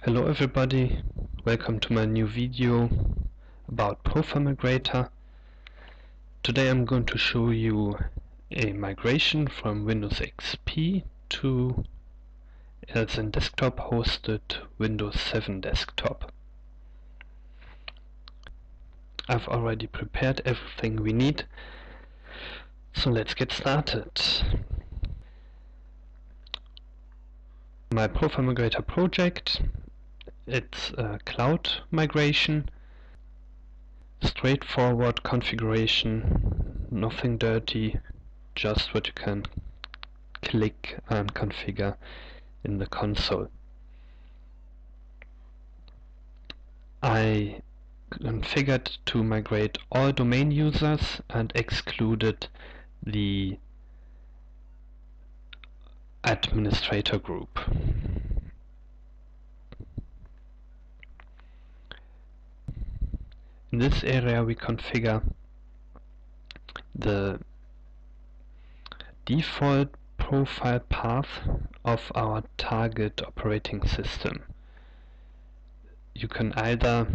Hello everybody, welcome to my new video about ProfileMigrator. Today I'm going to show you a migration from Windows XP to a XenDesktop hosted Windows 7 desktop. I've already prepared everything we need, so let's get started. My ProfileMigrator project, it's a cloud migration, straightforward configuration, nothing dirty, just what you can click and configure in the console. I configured to migrate all domain users and excluded the administrator group. In this area we configure the default profile path of our target operating system. You can either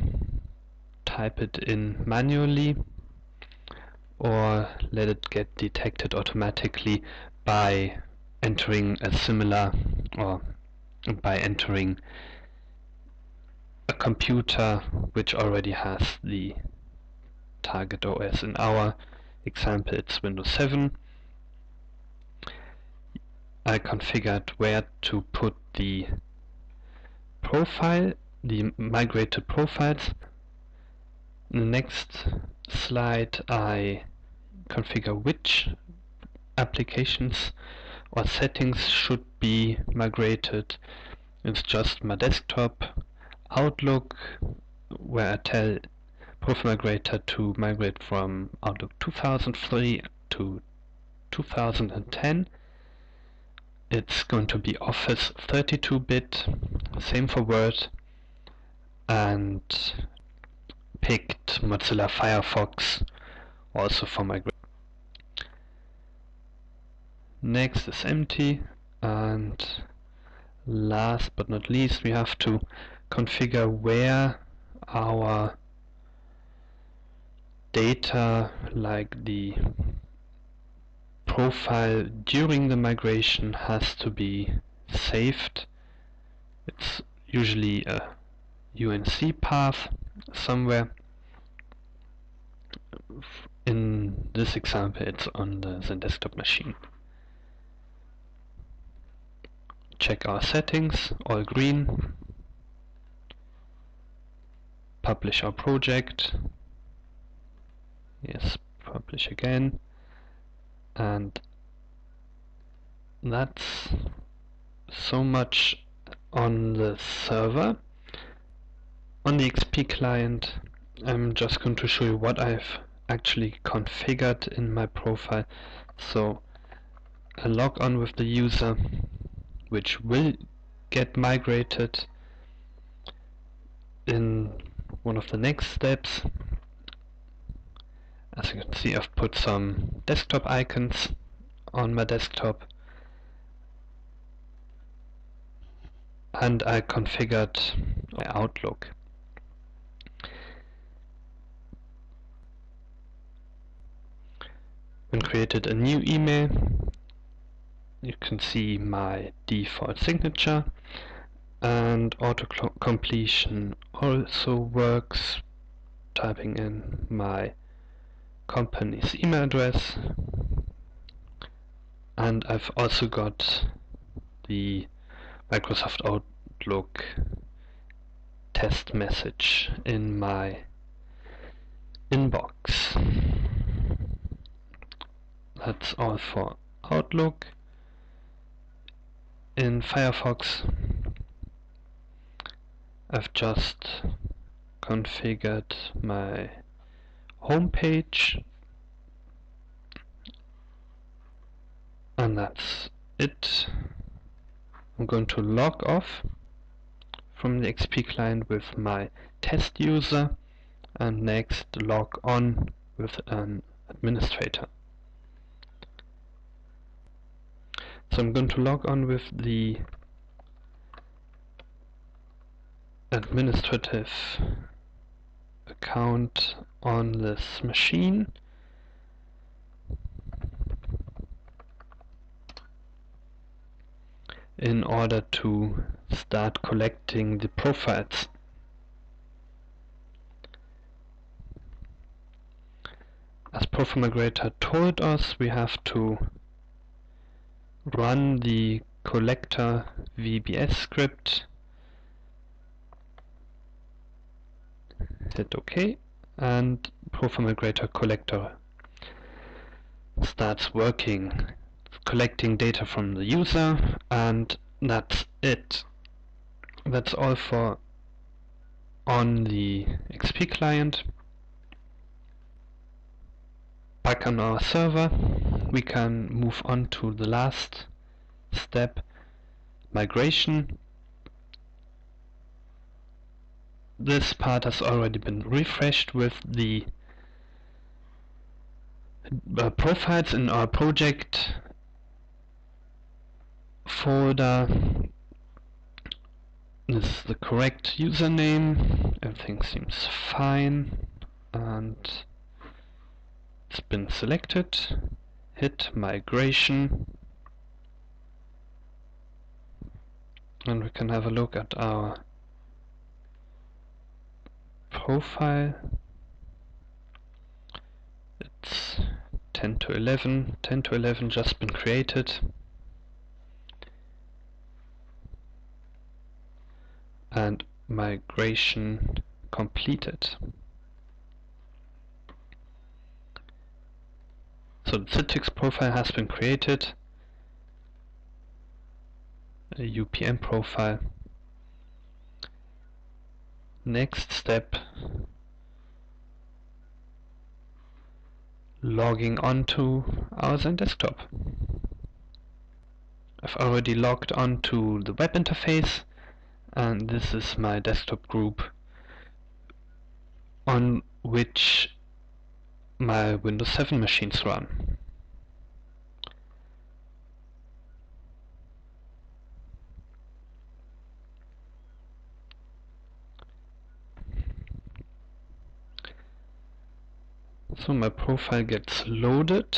type it in manually or let it get detected automatically by entering a similar, or by entering a computer which already has the target OS. In our example it's Windows 7. I configured where to put the profile, the migrated profiles. In the next slide I configure which applications or settings should be migrated. It's just my desktop, Outlook, where I tell ProfileMigrator to migrate from Outlook 2003 to 2010. It's going to be Office 32-bit, same for Word, and picked Mozilla Firefox also for migration. Next is empty, and last but not least we have to configure where our data, like the profile during the migration, has to be saved. It's usually a UNC path somewhere. In this example it's on the XenDesktop machine. Check our settings, all green. Publish our project. Yes, publish again. And that's so much on the server. On the XP client I'm just going to show you what I've actually configured in my profile. So I log on with the user, which will get migrated in one of the next steps. As you can see, I've put some desktop icons on my desktop, and I configured my Outlook. And created a new email. You can see my default signature, and auto-completion also works, typing in my company's email address. And I've also got the Microsoft Outlook test message in my inbox. That's all for Outlook. In Firefox I've just configured my home page, and that's it. I'm going to log off from the XP client with my test user, and next log on with an administrator. So I'm going to log on with the administrative account on this machine. In order to start collecting the profiles. As ProfileMigrator told us, we have to run the collector VBS script, hit OK, and ProfileMigrator collector starts working, collecting data from the user, and that's it. That's all for on the XP client. Back on our server, we can move on to the last step, migration. This part has already been refreshed with the profiles in our project folder. This is the correct username, everything seems fine, and it's been selected. Hit migration, and we can have a look at our profile. It's 10 to 11, 10 to 11 just been created. And migration completed. So the Citrix profile has been created, a UPM profile. Next step, logging onto our XenDesktop. I've already logged onto the web interface, and this is my desktop group on which my Windows 7 machines run. So my profile gets loaded.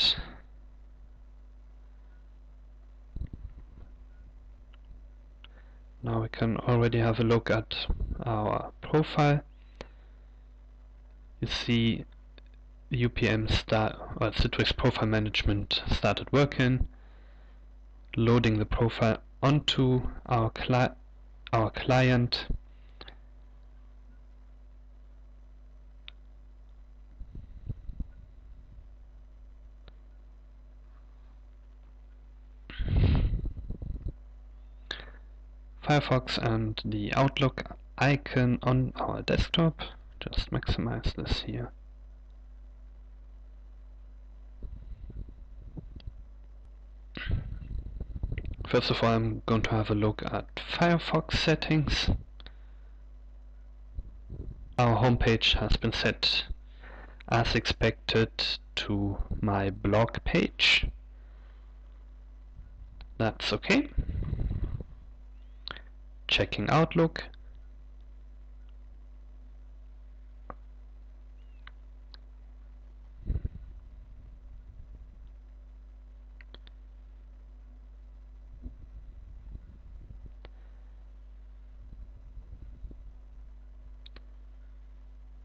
Now we can already have a look at our profile. You see UPM or Citrix Profile Management started working, loading the profile onto our client. Firefox and the Outlook icon on our desktop. Just maximize this here. First of all, I'm going to have a look at Firefox settings. Our homepage has been set as expected to my blog page. That's okay. Checking Outlook.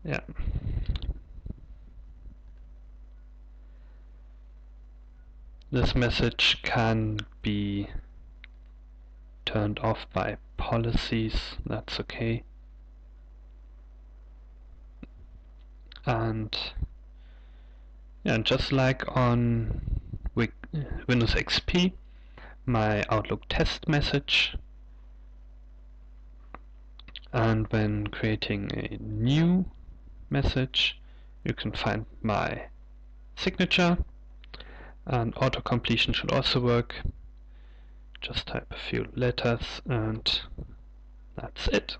Yeah. This message can be turned off by policies, that's okay. And yeah, just like on Windows XP, my Outlook test message, and when creating a new message you can find my signature, and auto-completion should also work. Just type a few letters and that's it.